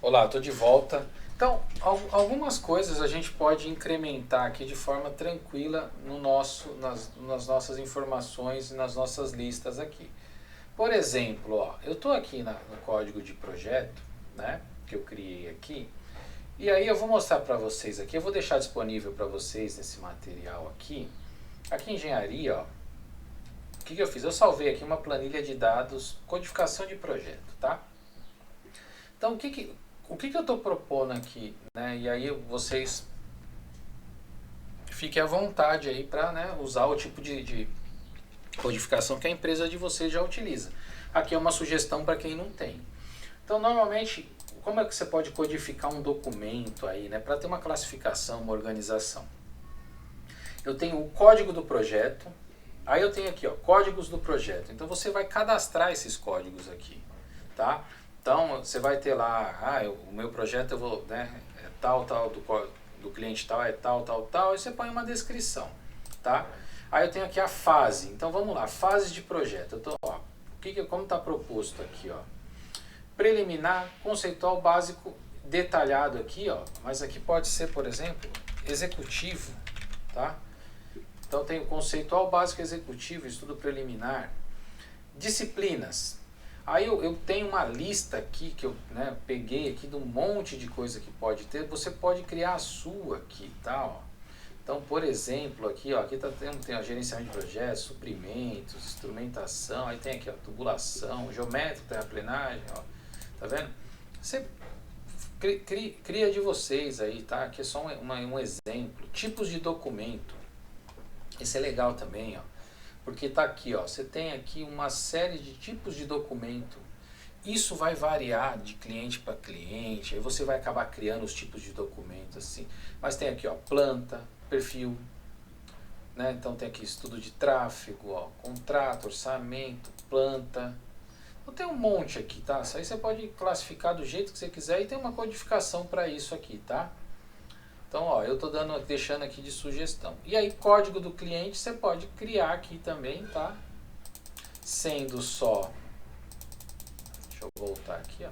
Olá, estou de volta. Então, algumas coisas a gente pode incrementar aqui de forma tranquila no nas nossas informações e nas nossas listas aqui. Por exemplo, ó, eu estou aqui no código de projeto, né, que eu criei aqui, e aí eu vou mostrar para vocês aqui, eu vou deixar disponível para vocês nesse material aqui. Aqui em engenharia, ó, o que eu fiz? Eu salvei aqui uma planilha de dados, codificação de projeto, tá? Então, o que eu estou propondo aqui, né? E aí vocês fiquem à vontade aí para, né, usar o tipo de codificação que a empresa de vocês já utiliza. Aqui é uma sugestão para quem não tem. Então, normalmente, como é que você pode codificar um documento aí, né, para ter uma classificação, uma organização? Eu tenho o código do projeto, aí eu tenho aqui, ó, códigos do projeto. Então você vai cadastrar esses códigos aqui, tá? Então você vai ter lá, o meu projeto eu vou, né, é tal, tal, do cliente tal, é tal, tal, tal, e você põe uma descrição, tá? Aí eu tenho aqui a fase, então vamos lá, fase de projeto. Eu tô, ó, como está proposto aqui, ó, preliminar, conceitual, básico, detalhado aqui, ó, mas aqui pode ser, por exemplo, executivo, tá? Então tem o conceitual, básico, executivo, estudo preliminar, disciplinas. Aí eu tenho uma lista aqui que eu, né, peguei aqui de um monte de coisa que pode ter. Você pode criar a sua aqui, tá? Ó. Então, por exemplo, aqui, ó, aqui tem o gerenciamento de projetos, suprimentos, instrumentação, aí tem aqui, ó, tubulação, geométrica, terraplenagem, ó, tá vendo? Você cria de vocês aí, tá? Aqui é só um exemplo. Tipos de documento. Esse é legal também, ó, porque tá aqui, ó, você tem aqui uma série de tipos de documento. Isso vai variar de cliente para cliente, aí você vai acabar criando os tipos de documento assim. Mas tem aqui, ó, planta, perfil, né? Então tem aqui estudo de tráfego, ó, contrato, orçamento, planta. Então tem um monte aqui, tá? Isso aí você pode classificar do jeito que você quiser e tem uma codificação para isso aqui, tá? Então, ó, eu estou deixando aqui de sugestão. E aí, código do cliente você pode criar aqui também, tá? Sendo só, deixa eu voltar aqui, ó.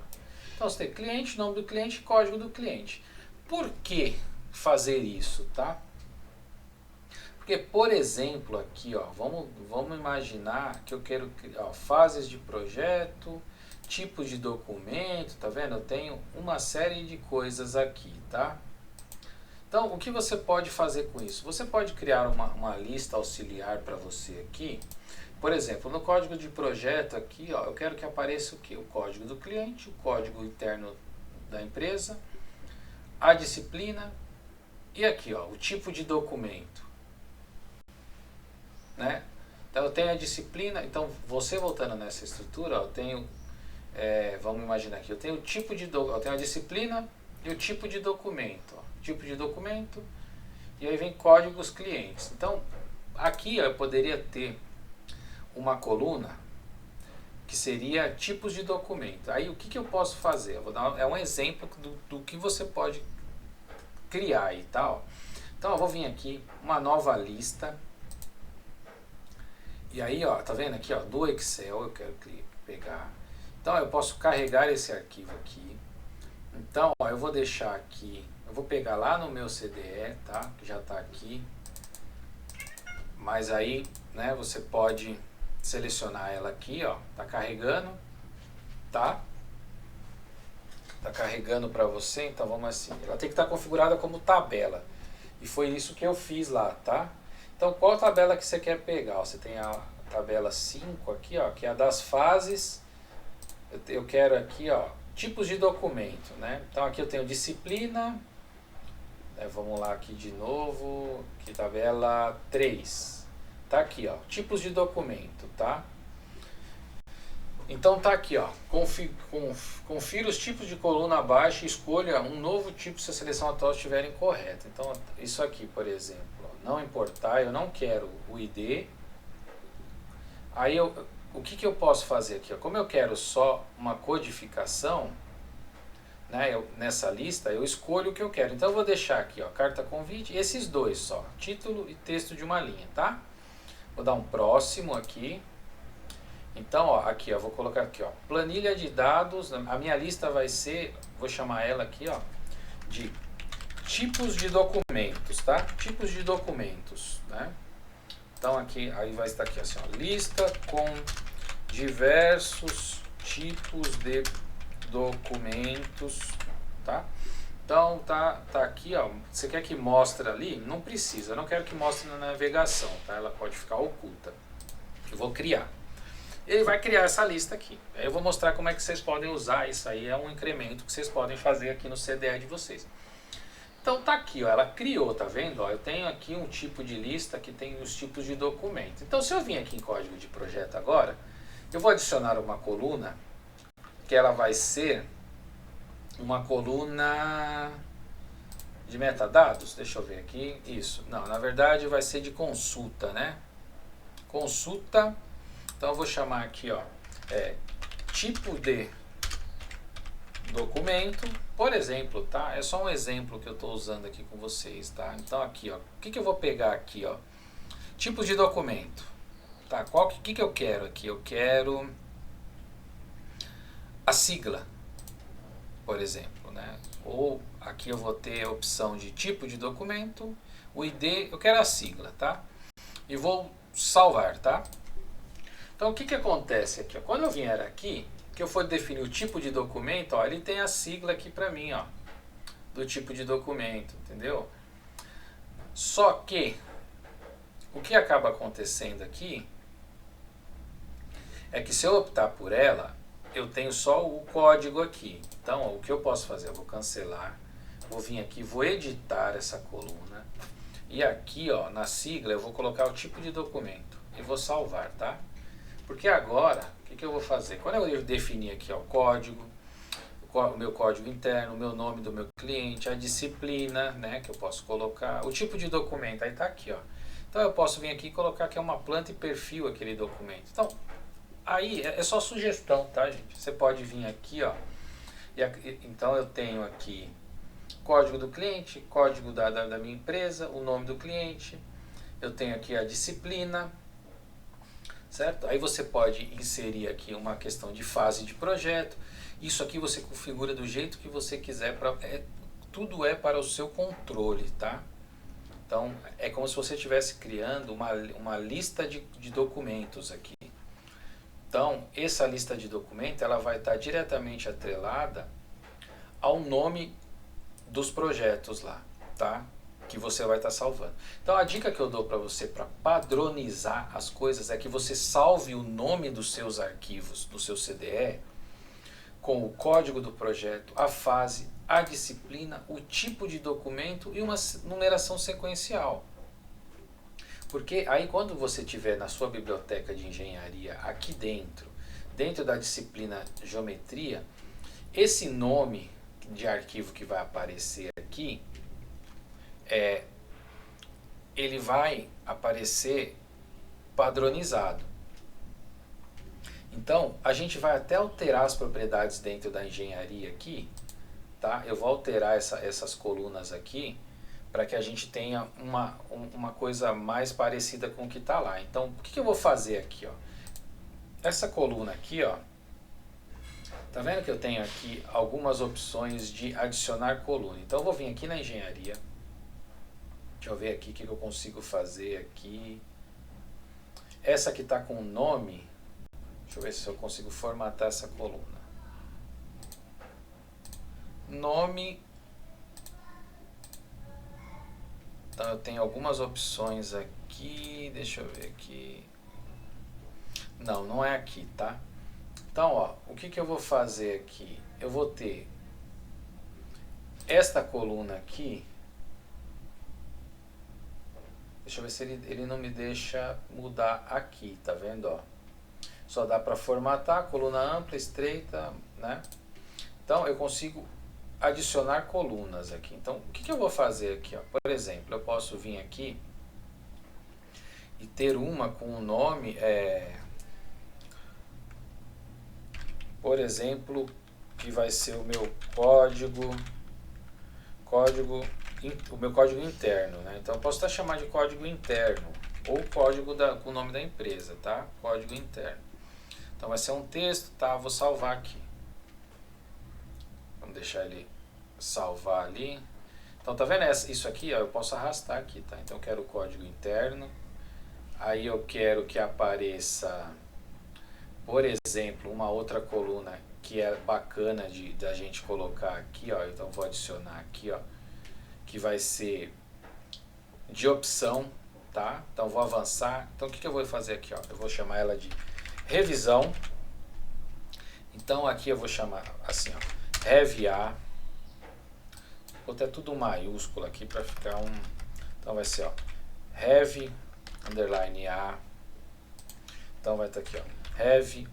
Então, você tem cliente, nome do cliente, código do cliente. Por que fazer isso, tá? Porque, por exemplo, aqui, ó, vamos imaginar que eu quero criar, ó, fases de projeto, tipos de documento, tá vendo? Eu tenho uma série de coisas aqui, tá? Então, o que você pode fazer com isso? Você pode criar uma lista auxiliar para você aqui. Por exemplo, no código de projeto aqui, ó, eu quero que apareça o quê? O código do cliente, o código interno da empresa, a disciplina e aqui, ó, o tipo de documento, né? Então, eu tenho a disciplina. Então, você voltando nessa estrutura, ó, eu tenho, vamos imaginar aqui, eu tenho o tipo de eu tenho a disciplina e o tipo de documento, ó. Tipo de documento, e aí vem códigos clientes. Então, aqui eu poderia ter uma coluna que seria tipos de documento. Aí o que eu posso fazer? Eu vou dar um exemplo do que você pode criar e tal. Então eu vou vir aqui, uma nova lista. E aí, ó, tá vendo aqui, ó, do Excel, eu quero pegar. Então eu posso carregar esse arquivo aqui. Então, ó, eu vou deixar aqui. Eu vou pegar lá no meu CDE, tá? Que já está aqui. Mas aí, né, você pode selecionar ela aqui, ó. Tá carregando, tá? Tá carregando para você, então vamos assim. Ela tem que estar configurada como tabela. E foi isso que eu fiz lá, tá? Então, qual tabela que você quer pegar? Ó, você tem a tabela 5 aqui, ó, que é a das fases. Eu quero aqui, ó, tipos de documento, né? Então aqui eu tenho disciplina. Vamos lá aqui de novo, aqui tabela 3. Tá aqui, ó, tipos de documento, tá? Então tá aqui, ó, confira os tipos de coluna abaixo e escolha um novo tipo se a seleção atual estiver incorreta. Então isso aqui, por exemplo, ó, não importar, eu não quero o ID. Aí o que eu posso fazer aqui? Ó? Como eu quero só uma codificação, né, nessa lista, eu escolho o que eu quero. Então eu vou deixar aqui, ó, carta convite, esses dois só, título e texto de uma linha, tá? Vou dar um próximo aqui. Então, ó, aqui, ó, vou colocar aqui, ó, planilha de dados. A minha lista vai ser, vou chamar ela aqui, ó, de tipos de documentos, tá? Tipos de documentos, né? Então aqui, aí vai estar aqui assim, ó, lista com diversos tipos de documentos, tá? Então tá aqui, ó. Você quer que mostre ali? Não precisa, eu não quero que mostre na navegação, tá? Ela pode ficar oculta. Eu vou criar. Ele vai criar essa lista aqui. Aí eu vou mostrar como é que vocês podem usar isso aí, é um incremento que vocês podem fazer aqui no CDE de vocês. Então tá aqui, ó, ela criou, tá vendo? Ó, eu tenho aqui um tipo de lista que tem os tipos de documento. Então se eu vim aqui em código de projeto agora, eu vou adicionar uma coluna que ela vai ser uma coluna de metadados. Deixa eu ver aqui. Isso. Não, na verdade vai ser de consulta, né? Consulta. Então eu vou chamar aqui, ó, tipo de documento, por exemplo, tá? É só um exemplo que eu estou usando aqui com vocês, tá? Então aqui, ó, o que eu vou pegar aqui, ó? Tipo de documento, tá? Que eu quero aqui? Eu quero a sigla, por exemplo, né? Ou aqui eu vou ter a opção de tipo de documento, o ID, eu quero a sigla, tá? E vou salvar, tá? Então o que acontece aqui, ó? Quando eu vier aqui, que eu for definir o tipo de documento, ó, ele tem a sigla aqui para mim, ó, do tipo de documento, entendeu? Só que o que acaba acontecendo aqui é que se eu optar por ela, eu tenho só o código aqui. Então, ó, o que eu posso fazer? Eu vou cancelar, vou vir aqui, vou editar essa coluna e aqui, ó, na sigla eu vou colocar o tipo de documento e vou salvar, tá? Porque agora, o que eu vou fazer? Quando eu definir aqui, ó, o meu código interno, o meu nome do meu cliente, a disciplina, né, que eu posso colocar, o tipo de documento, aí tá aqui, ó. Então eu posso vir aqui e colocar que é uma planta e perfil aquele documento. Então, aí é só sugestão, tá, gente? Você pode vir aqui, ó, então eu tenho aqui código do cliente, código da minha empresa, o nome do cliente, eu tenho aqui a disciplina, certo? Aí você pode inserir aqui uma questão de fase de projeto. Isso aqui você configura do jeito que você quiser. Tudo é para o seu controle, tá? Então, é como se você estivesse criando uma lista de documentos aqui. Então, essa lista de documentos ela vai estar diretamente atrelada ao nome dos projetos lá, tá? Que você vai estar salvando. Então a dica que eu dou para você para padronizar as coisas é que você salve o nome dos seus arquivos do seu CDE com o código do projeto, a fase, a disciplina, o tipo de documento e uma numeração sequencial. Porque aí quando você tiver na sua biblioteca de engenharia aqui dentro da disciplina geometria, esse nome de arquivo que vai aparecer aqui ele vai aparecer padronizado. Então, a gente vai até alterar as propriedades dentro da engenharia aqui, tá? Eu vou alterar essas colunas aqui para que a gente tenha uma coisa mais parecida com o que está lá. Então, o que eu vou fazer aqui, ó? Essa coluna aqui, ó, tá vendo que eu tenho aqui algumas opções de adicionar coluna. Então, eu vou vir aqui na engenharia. Deixa eu ver aqui o que eu consigo fazer aqui. Essa que está com o nome, deixa eu ver se eu consigo formatar essa coluna. Nome. Então eu tenho algumas opções aqui, deixa eu ver aqui. Não é aqui, tá? Então, ó, o que eu vou fazer aqui? Eu vou ter esta coluna aqui. Deixa eu ver se ele não me deixa mudar aqui, tá vendo, ó? Só dá para formatar, coluna ampla, estreita, né? Então eu consigo adicionar colunas aqui. Então o que eu vou fazer aqui, ó? Por exemplo, eu posso vir aqui e ter uma com o nome, por exemplo, que vai ser o meu o meu código interno, né? Então eu posso até chamar de código interno ou código com o nome da empresa, tá? Código interno. Então vai ser um texto, tá? Vou salvar aqui. Vamos deixar ele salvar ali. Então tá vendo isso aqui, ó, eu posso arrastar aqui, tá? Então eu quero o código interno. Aí eu quero que apareça, por exemplo, uma outra coluna que é bacana da gente colocar aqui, ó. Então vou adicionar aqui, ó, que vai ser de opção, tá? Então vou avançar. Então o que eu vou fazer aqui, ó? Eu vou chamar ela de revisão. Então aqui eu vou chamar assim, ó, rev-a. Vou ter tudo maiúsculo aqui para ficar um. Então vai ser, ó, rev underline a. Então vai estar aqui, ó, rev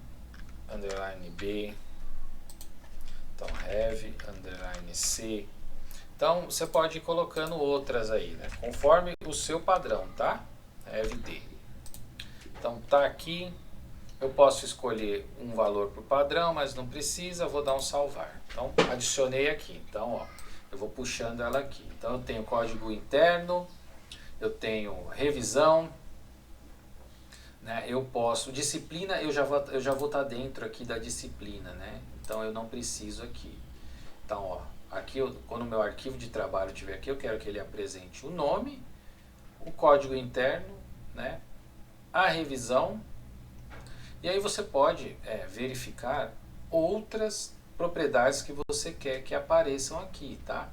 underline b. Então rev underline c. Então você pode ir colocando outras aí, né? Conforme o seu padrão, tá? Rev d. Então tá aqui. Eu posso escolher um valor para o padrão, mas não precisa, vou dar um salvar. Então adicionei aqui. Então, ó, eu vou puxando ela aqui. Então eu tenho código interno, eu tenho revisão, né? Eu posso, disciplina, eu já vou estar dentro aqui da disciplina, né? Então eu não preciso aqui. Então, ó, aqui quando o meu arquivo de trabalho estiver aqui, eu quero que ele apresente o nome, o código interno, né? A revisão. E aí você pode verificar outras propriedades que você quer que apareçam aqui, tá?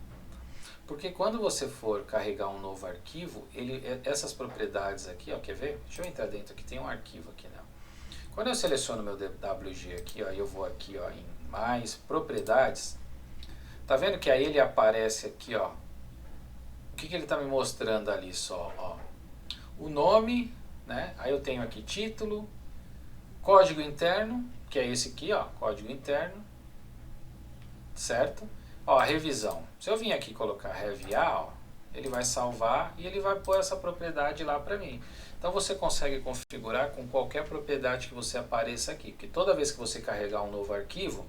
Porque quando você for carregar um novo arquivo, essas propriedades aqui, ó, quer ver? Deixa eu entrar dentro aqui, tem um arquivo aqui, né? Quando eu seleciono meu DWG aqui, ó, eu vou aqui, ó, em mais propriedades, tá vendo que aí ele aparece aqui, ó, o que ele tá me mostrando ali só, ó? O nome, né? Aí eu tenho aqui título, código interno, que é esse aqui, ó, código interno, certo? Ó, a revisão. Se eu vim aqui colocar rev-a, ó, ele vai salvar e ele vai pôr essa propriedade lá para mim. Então você consegue configurar com qualquer propriedade que você apareça aqui, porque toda vez que você carregar um novo arquivo,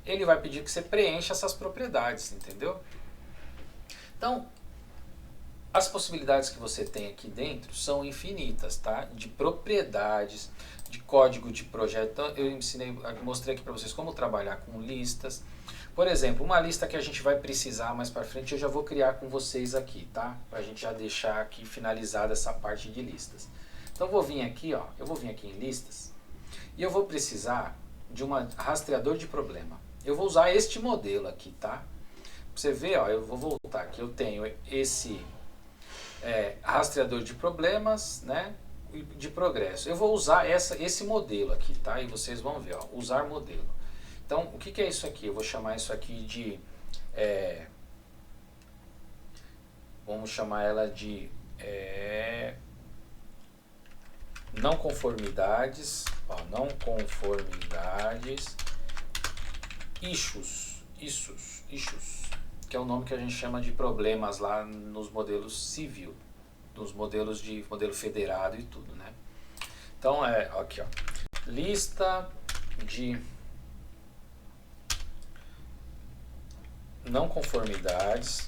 ele vai pedir que você preencha essas propriedades, entendeu? Então, as possibilidades que você tem aqui dentro são infinitas, tá? De propriedades, de código de projeto. Então, eu mostrei aqui para vocês como trabalhar com listas. Por exemplo, uma lista que a gente vai precisar mais para frente, eu já vou criar com vocês aqui, tá? Para a gente já deixar aqui finalizada essa parte de listas. Então, eu vou vir aqui, ó, eu vou vir aqui em listas e eu vou precisar de um rastreador de problema. Eu vou usar este modelo aqui, tá? Pra você ver, ó, eu vou voltar aqui, eu tenho esse rastreador de problemas, né? De progresso. Eu vou usar esse modelo aqui, tá? E vocês vão ver, ó, usar modelo. Então, o que é isso aqui? Eu vou chamar isso aqui de... vamos chamar ela de... não conformidades. Ó, não conformidades. Issues. Que é o nome que a gente chama de problemas lá nos modelos civil. Nos modelos de modelo federado e tudo, né? Então, aqui, ó. Lista de não conformidades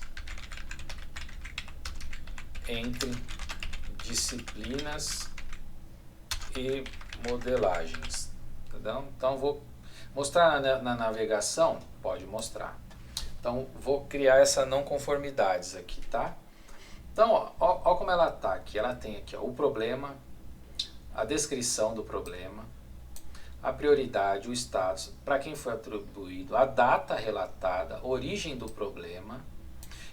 entre disciplinas e modelagens. Entendeu? Então, vou mostrar na navegação, pode mostrar. Então, vou criar essa não conformidades aqui, tá? Então, ó como ela tá aqui. Ela tem aqui, ó, o problema, a descrição do problema, a prioridade, o status, para quem foi atribuído, a data relatada, origem do problema,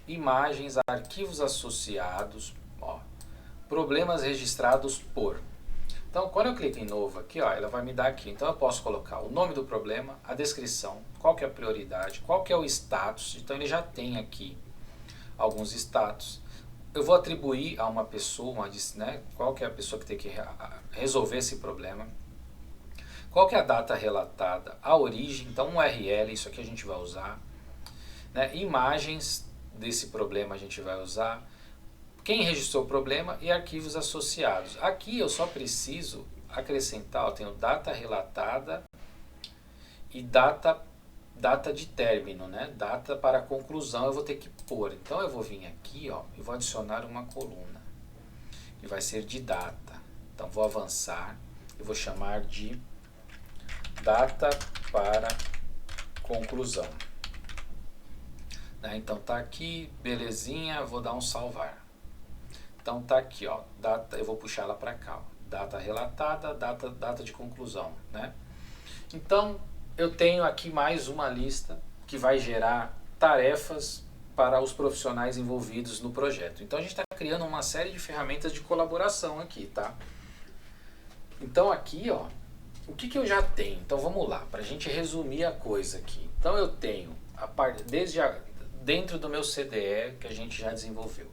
imagens, arquivos associados, ó, problemas registrados por. Então, quando eu clico em novo aqui, ó, ela vai me dar aqui. Então, eu posso colocar o nome do problema, a descrição, qual que é a prioridade, qual que é o status. Então, ele já tem aqui alguns status. Eu vou atribuir a uma pessoa, né, qual que é a pessoa que tem que resolver esse problema. Qual que é a data relatada, a origem, então um URL, isso aqui a gente vai usar. Né, imagens desse problema a gente vai usar. Quem registrou o problema e arquivos associados. Aqui eu só preciso acrescentar, eu tenho data relatada e data de término, né? Data para conclusão eu vou ter que pôr. Então eu vou vir aqui, ó, e vou adicionar uma coluna, que vai ser de data. Então vou avançar e vou chamar de data para conclusão. Então tá aqui, belezinha, vou dar um salvar. Então tá aqui, ó, data, eu vou puxar ela para cá, ó, data relatada, data de conclusão, né? Então eu tenho aqui mais uma lista que vai gerar tarefas para os profissionais envolvidos no projeto. Então a gente está criando uma série de ferramentas de colaboração aqui, tá? Então aqui, ó, o que eu já tenho? Então vamos lá, para a gente resumir a coisa aqui. Então eu tenho a parte dentro do meu CDE que a gente já desenvolveu.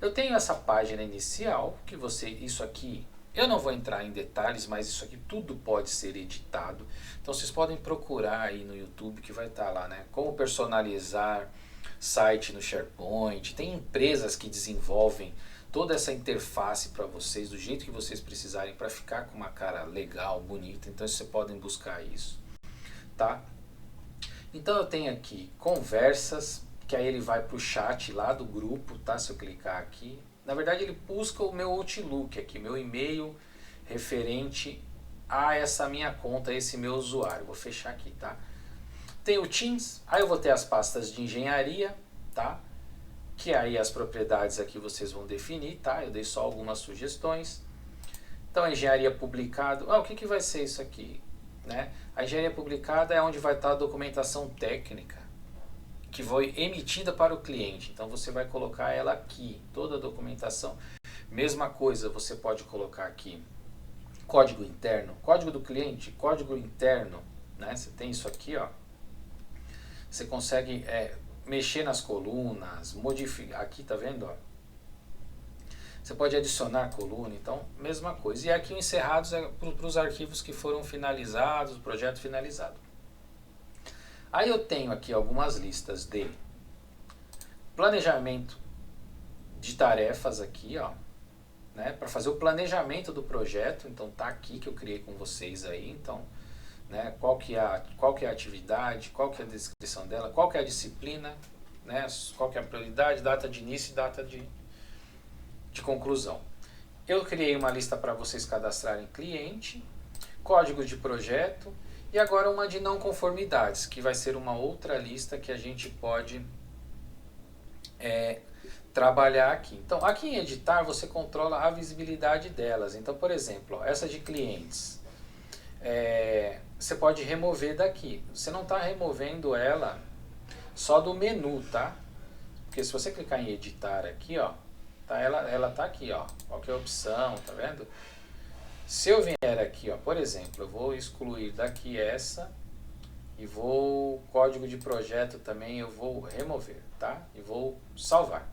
Eu tenho essa página inicial que isso aqui eu não vou entrar em detalhes, mas isso aqui tudo pode ser editado. Então vocês podem procurar aí no YouTube que vai estar lá, né? Como personalizar site no SharePoint. Tem empresas que desenvolvem toda essa interface para vocês do jeito que vocês precisarem para ficar com uma cara legal, bonita. Então vocês podem buscar isso, tá? Então eu tenho aqui conversas, que aí ele vai para o chat lá do grupo, tá? Se eu clicar aqui, na verdade ele busca o meu Outlook aqui, meu e-mail referente a essa minha conta, esse meu usuário. Vou fechar aqui, tá? Tem o Teams, aí eu vou ter as pastas de engenharia, tá? Que aí as propriedades aqui vocês vão definir, tá? Eu dei só algumas sugestões. Então a engenharia publicado, o que vai ser isso aqui, né? A engenharia publicada é onde vai estar a documentação técnica que foi emitida para o cliente. Então você vai colocar ela aqui, toda a documentação. Mesma coisa, você pode colocar aqui código interno, código do cliente, código interno, né? Você tem isso aqui, ó. Você consegue mexer nas colunas, modificar, aqui tá vendo, ó. Você pode adicionar coluna, então mesma coisa. E aqui o encerrados é para os arquivos que foram finalizados, o projeto finalizado. Aí eu tenho aqui algumas listas de planejamento de tarefas aqui, ó, né, para fazer o planejamento do projeto. Então tá aqui que eu criei com vocês aí. Então, né, qual que é a atividade, qual que é a descrição dela, qual que é a disciplina, né, qual que é a prioridade, data de início e data de conclusão. Eu criei uma lista para vocês cadastrarem cliente, código de projeto. E agora uma de não conformidades, que vai ser uma outra lista que a gente pode trabalhar aqui. Então, aqui em editar, você controla a visibilidade delas. Então, por exemplo, ó, essa de clientes, você pode remover daqui. Você não está removendo ela só do menu, tá? Porque se você clicar em editar aqui, ó, tá, ela tá aqui, ó, qualquer opção, tá vendo? Se eu vier aqui, ó, por exemplo, eu vou excluir daqui essa e vou, código de projeto também eu vou remover, tá? E vou salvar.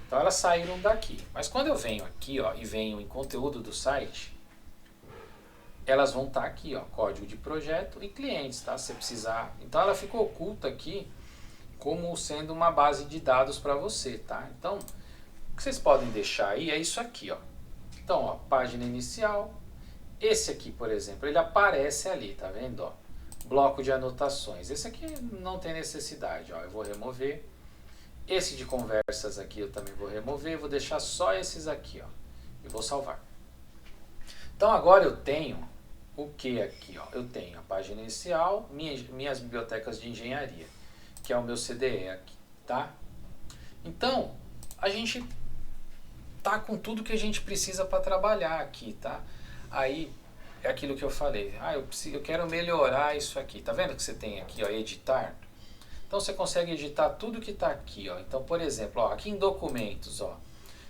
Então elas saíram daqui. Mas quando eu venho aqui, ó, e venho em conteúdo do site, elas vão estar aqui, ó, código de projeto e clientes, tá? Se você precisar. Então ela ficou oculta aqui como sendo uma base de dados para você, tá? Então, o que vocês podem deixar aí é isso aqui, ó. Então, ó, página inicial, esse aqui, por exemplo, ele aparece ali, tá vendo? Ó, bloco de anotações. Esse aqui não tem necessidade, ó, eu vou remover. Esse de conversas aqui eu também vou remover, vou deixar só esses aqui, ó, e vou salvar. Então agora eu tenho o que aqui, ó? Eu tenho a página inicial, minhas bibliotecas de engenharia, que é o meu CDE aqui, tá? Então, a gente tá com tudo que a gente precisa para trabalhar aqui, tá? Aí é aquilo que eu falei. Eu quero melhorar isso aqui. Tá vendo que você tem aqui, ó, editar? Então você consegue editar tudo que está aqui, ó. Então, por exemplo, ó, aqui em documentos, ó,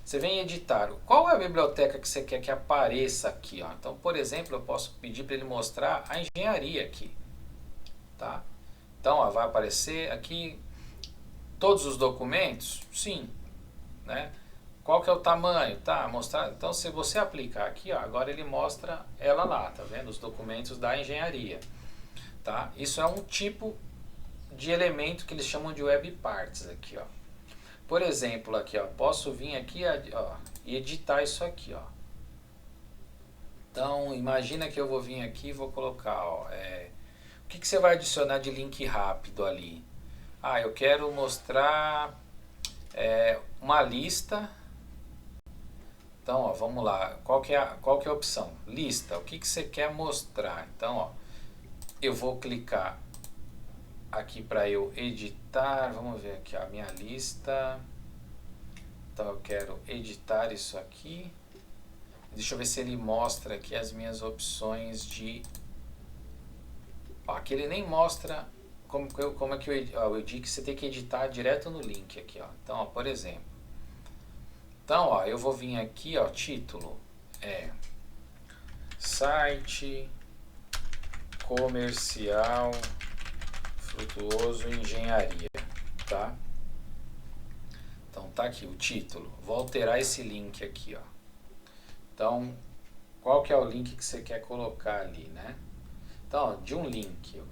você vem editar. Qual é a biblioteca que você quer que apareça aqui, ó? Então, por exemplo, eu posso pedir para ele mostrar a engenharia aqui, tá? Então, ó, vai aparecer aqui todos os documentos? Sim, né? Qual que é o tamanho? Tá, mostrar. Então, se você aplicar aqui, ó, agora ele mostra ela lá, tá vendo? Os documentos da engenharia, tá? Isso é um tipo de elemento que eles chamam de web parts aqui, ó. Por exemplo, aqui, ó, posso vir aqui, ó, e editar isso aqui, ó. Então, imagina que eu vou vir aqui e vou colocar, ó, o que você vai adicionar de link rápido ali? Eu quero mostrar uma lista. Então, ó, vamos lá. Qual que é a opção? Lista. O que você quer mostrar? Então, ó, eu vou clicar aqui para eu editar, vamos ver aqui a minha lista. Então eu quero editar isso aqui. Deixa eu ver se ele mostra aqui as minhas opções de... Ó, aqui ele nem mostra como é que eu digo que você tem que editar direto no link aqui, ó. Então, ó, por exemplo. Então, ó, eu vou vir aqui, ó, título é site comercial Frutuoso Engenharia, tá? Então tá aqui o título. Vou alterar esse link aqui, ó. Então, qual que é o link que você quer colocar ali, né? Então, ó, de um link, eu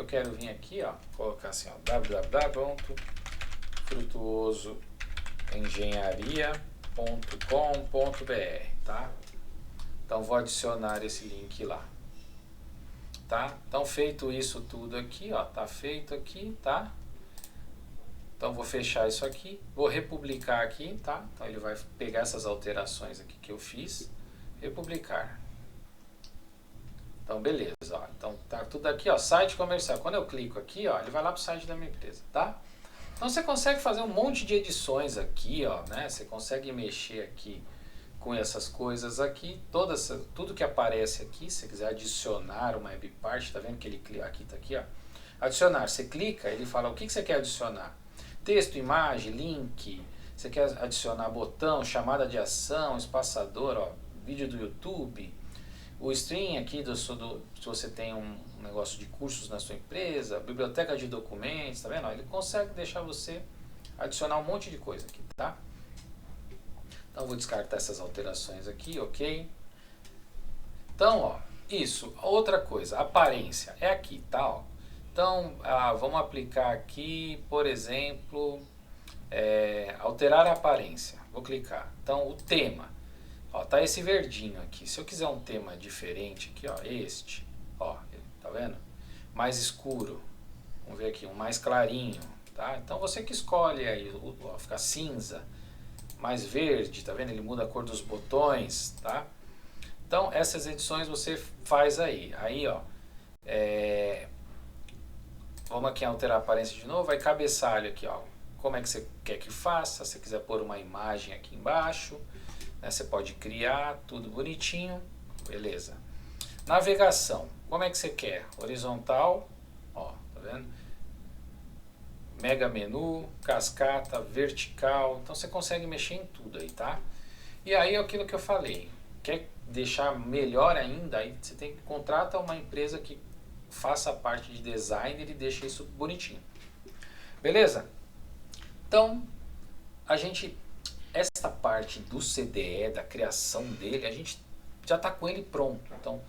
quero vir aqui, ó, colocar assim, ó, www.frutuosoengenharia.com.br, tá? Então, vou adicionar esse link lá, tá? Então, feito isso tudo aqui, ó, tá feito aqui, tá? Então, vou fechar isso aqui, vou republicar aqui, tá? Então, ele vai pegar essas alterações aqui que eu fiz, republicar. Então, beleza, ó. Então, tá tudo aqui, ó, site comercial. Quando eu clico aqui, ó, ele vai lá pro site da minha empresa, tá? Então, você consegue fazer um monte de edições aqui, ó, né? Você consegue mexer aqui com essas coisas aqui, tudo que aparece aqui, se você quiser adicionar uma web part, tá vendo que ele aqui tá aqui, ó. Adicionar, você clica, ele fala o que você quer adicionar. Texto, imagem, link, você quer adicionar botão, chamada de ação, espaçador, ó, vídeo do YouTube, o stream aqui se você tem um negócio de cursos na sua empresa, biblioteca de documentos, tá vendo? Ele consegue deixar você adicionar um monte de coisa aqui, tá? Então vou descartar essas alterações aqui, ok? Então, ó, isso, outra coisa, aparência, é aqui, tá? Ó. Então, vamos aplicar aqui, por exemplo, alterar a aparência. Vou clicar. Então, o tema. Ó, tá esse verdinho aqui. Se eu quiser um tema diferente aqui, ó, este, ó, tá vendo? Mais escuro. Vamos ver aqui, um mais clarinho, tá? Então, você que escolhe aí, ó, fica cinza, mais verde, tá vendo? Ele muda a cor dos botões, tá? Então, essas edições você faz aí. Aí, ó, vamos aqui alterar a aparência de novo, vai cabeçalho aqui, ó. Como é que você quer que faça? Se você quiser pôr uma imagem aqui embaixo, né, você pode criar tudo bonitinho, beleza. Navegação, como é que você quer? Horizontal, ó, tá vendo? Mega menu, cascata, vertical, então você consegue mexer em tudo aí, tá? E aí é aquilo que eu falei, quer deixar melhor ainda, aí você tem que contratar uma empresa que faça a parte de design e deixa isso bonitinho. Beleza? Então, essa parte do CDE, da criação dele, a gente já está com ele pronto. Então,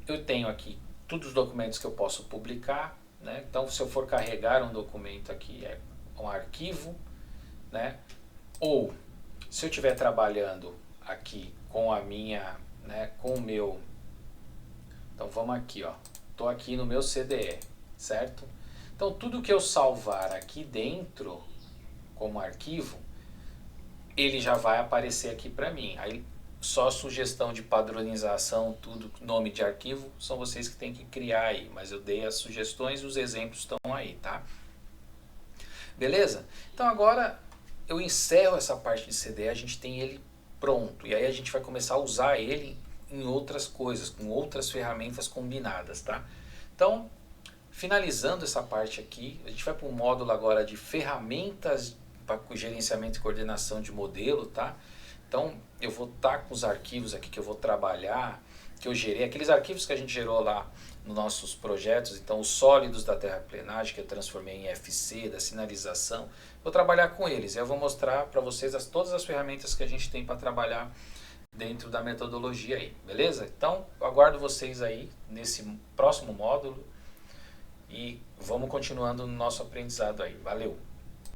eu tenho aqui todos os documentos que eu posso publicar, né? Então, se eu for carregar um documento aqui, é um arquivo, né? Ou, se eu estiver trabalhando aqui com a minha, né, com o meu... Então, vamos aqui, ó. Estou aqui no meu CDE, certo? Então, tudo que eu salvar aqui dentro, como arquivo, ele já vai aparecer aqui para mim. Aí, só sugestão de padronização, tudo, nome de arquivo, são vocês que têm que criar aí. Mas eu dei as sugestões e os exemplos estão aí, tá? Beleza? Então, agora eu encerro essa parte de CDE, a gente tem ele pronto. E aí a gente vai começar a usar ele em outras coisas, com outras ferramentas combinadas, tá? Então, finalizando essa parte aqui, a gente vai para um módulo agora de ferramentas para gerenciamento e coordenação de modelo, tá? Então, eu vou estar com os arquivos aqui que eu vou trabalhar, que eu gerei, aqueles arquivos que a gente gerou lá nos nossos projetos, então os sólidos da terraplenagem que eu transformei em FC, da sinalização, vou trabalhar com eles. Eu vou mostrar para vocês todas as ferramentas que a gente tem para trabalhar dentro da metodologia aí, beleza? Então, eu aguardo vocês aí nesse próximo módulo e vamos continuando no nosso aprendizado aí. Valeu!